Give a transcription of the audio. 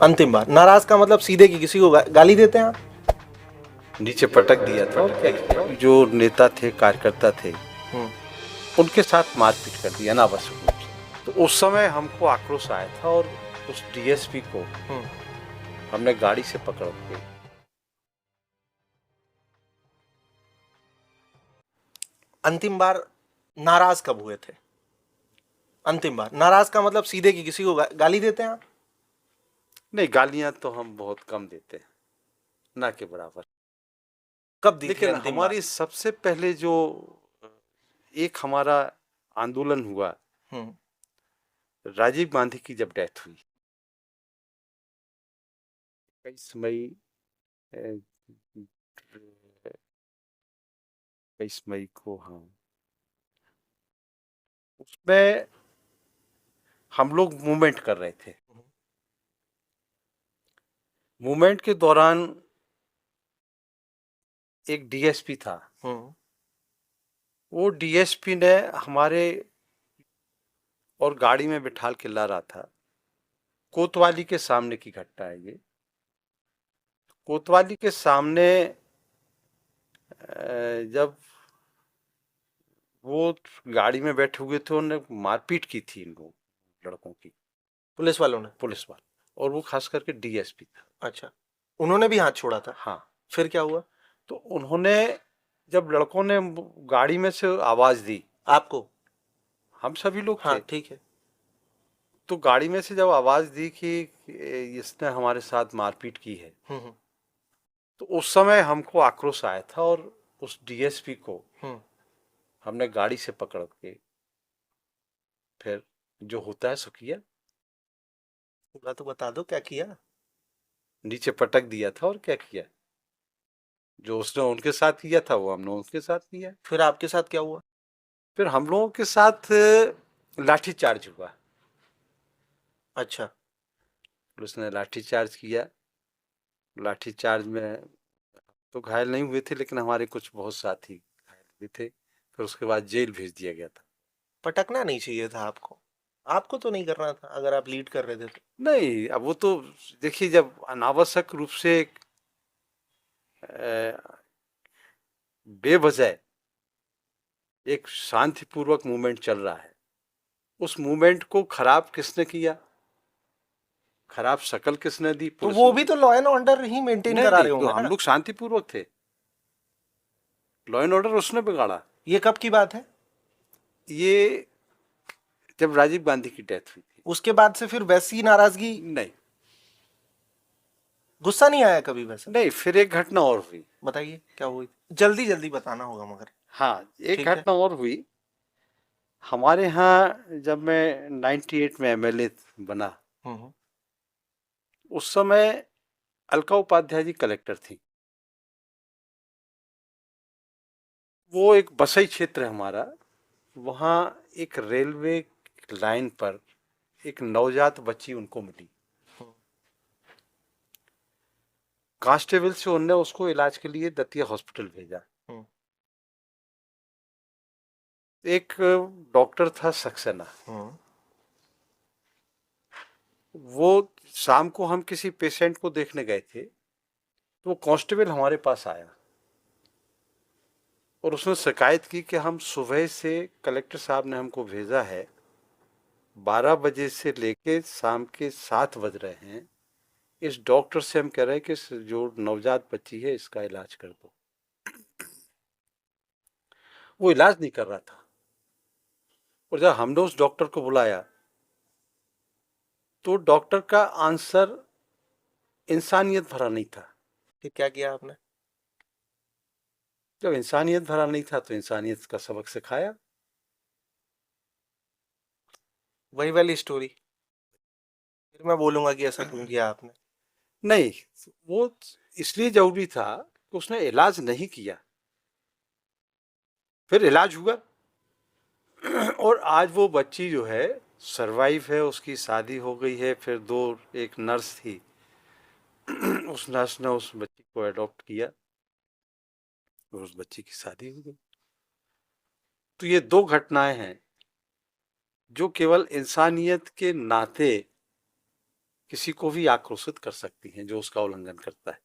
अंतिम बार। नाराज का मतलब सीधे कि किसी को गाली देते हैं आप? नीचे पटक दिया था और क्या किया? जो नेता थे, कार्यकर्ता थे, उनके साथ मारपीट कर दिया अनावश्यक रूप से। तो उस समय हमको आक्रोश आया था और उस डीएसपी को हमने गाड़ी से पकड़ के अंतिम बार नाराज कब हुए थे? अंतिम बार नाराज का मतलब सीधे कि किसी को गाली देते हैं आप? नहीं, गालियां तो हम बहुत कम देते हैं, ना के बराबर। कब दी थी लेकिन अंतिम बार? हमारी सबसे पहले जो एक हमारा आंदोलन हुआ, राजीव गांधी की जब डेथ हुई 21 मई 21 मई को, हाँ, उसमें हम लोग मूवमेंट कर रहे थे। मूवमेंट के दौरान एक डीएसपी था, वो डीएसपी ने हमारे और गाड़ी में बिठाल के ला रहा था। कोतवाली के सामने की घटना है ये। कोतवाली के सामने जब वो गाड़ी में बैठे हुए थे, उन्होंने मारपीट की थी इन लोग लड़कों की, पुलिस वालों ने? पुलिस वाले, और वो खास करके डीएसपी था। अच्छा, उन्होंने भी हाथ छोड़ा था? हाँ। फिर क्या हुआ? तो उन्होंने, जब लड़कों ने गाड़ी में से आवाज दी, आपको? हम सभी लोग हाँ थे, ठीक है। तो गाड़ी में से जब आवाज दी कि इसने हमारे साथ मारपीट की है, तो उस समय हमको आक्रोश आया था और उस डीएसपी को हमने गाड़ी से पकड़ के फिर जो होता है सो किया। पूरा तो बता दो, क्या किया? नीचे पटक दिया था और क्या किया? जो उसने उनके साथ किया था वो हमने उसके साथ किया। फिर आपके साथ क्या हुआ? फिर हम लोगों के साथ लाठी चार्ज हुआ। अच्छा। पुलिस ने लाठी चार्ज किया। लाठी चार्ज में तो घायल नहीं हुए थे, लेकिन हमारे कुछ बहुत साथी घायल हुए थे। फिर उसके बाद जेल भेज दिया गया था। पटकना नहीं चाहिए था आपको। आपको तो नहीं करना था अगर आप लीड कर रहे थे तो। नहीं, अब वो तो देखिए, जब अनावश्यक रूप से बेवजह एक शांतिपूर्वक मूवमेंट चल रहा है, उस मूवमेंट को खराब किसने किया, खराब शक्ल किसने दी? तो पुलिस वो ने भी दी। तो law and order he maintain नहीं करा नहीं, रहे तो होंगे हम ना? लोग शांतिपूर्वक थे। लॉ एंड ऑर्डर उसने बिगाड़ा। ये कब की बात है? ये जब राजीव गांधी की डेथ हुई थी। उसके बाद से फिर वैसी नाराजगी? नहीं गुस्सा नहीं आया कभी वैसा? नहीं, फिर एक घटना और हुई। बताइए क्या हुई? जल्दी जल्दी बताना होगा मगर। हाँ, एक ठीक है। घटना और हुई। हमारे यहाँ जब मैं 98 में एमएलए बना, उस समय अलका उपाध्याय जी कलेक्टर थी। वो एक बसई क्षेत्र है हमारा, वहाँ एक रेलवे लाइन पर एक नवजात बच्ची उनको मिली। कांस्टेबल से उनने उसको इलाज के लिए दतिया हॉस्पिटल भेजा। एक डॉक्टर था सक्सेना, वो शाम को हम किसी पेशेंट को देखने गए थे, तो वो कांस्टेबल हमारे पास आया और उसने शिकायत की कि हम सुबह से, कलेक्टर साहब ने हमको भेजा है, 12 बजे से लेके शाम के 7 बज रहे हैं, इस डॉक्टर से हम कह रहे हैं कि जो नवजात बच्ची है इसका इलाज कर दो। वो इलाज नहीं कर रहा था। और जब हमने उस डॉक्टर को बुलाया, तो डॉक्टर का आंसर इंसानियत भरा नहीं था। फिर क्या किया आपने? जब इंसानियत भरा नहीं था तो इंसानियत का सबक सिखाया। वही वाली स्टोरी फिर मैं बोलूंगा कि ऐसा क्यों किया आपने। नहीं, वो इसलिए जरूरी था कि उसने इलाज नहीं किया। फिर इलाज हुआ और आज वो बच्ची जो है सरवाइव है, उसकी शादी हो गई है। फिर दो, एक नर्स थी, उस नर्स ने उस बच्ची को अडॉप्ट किया और उस बच्ची की शादी हो गई। तो ये दो घटनाएं हैं जो केवल इंसानियत के नाते किसी को भी आक्रोशित कर सकती हैं जो उसका उल्लंघन करता है।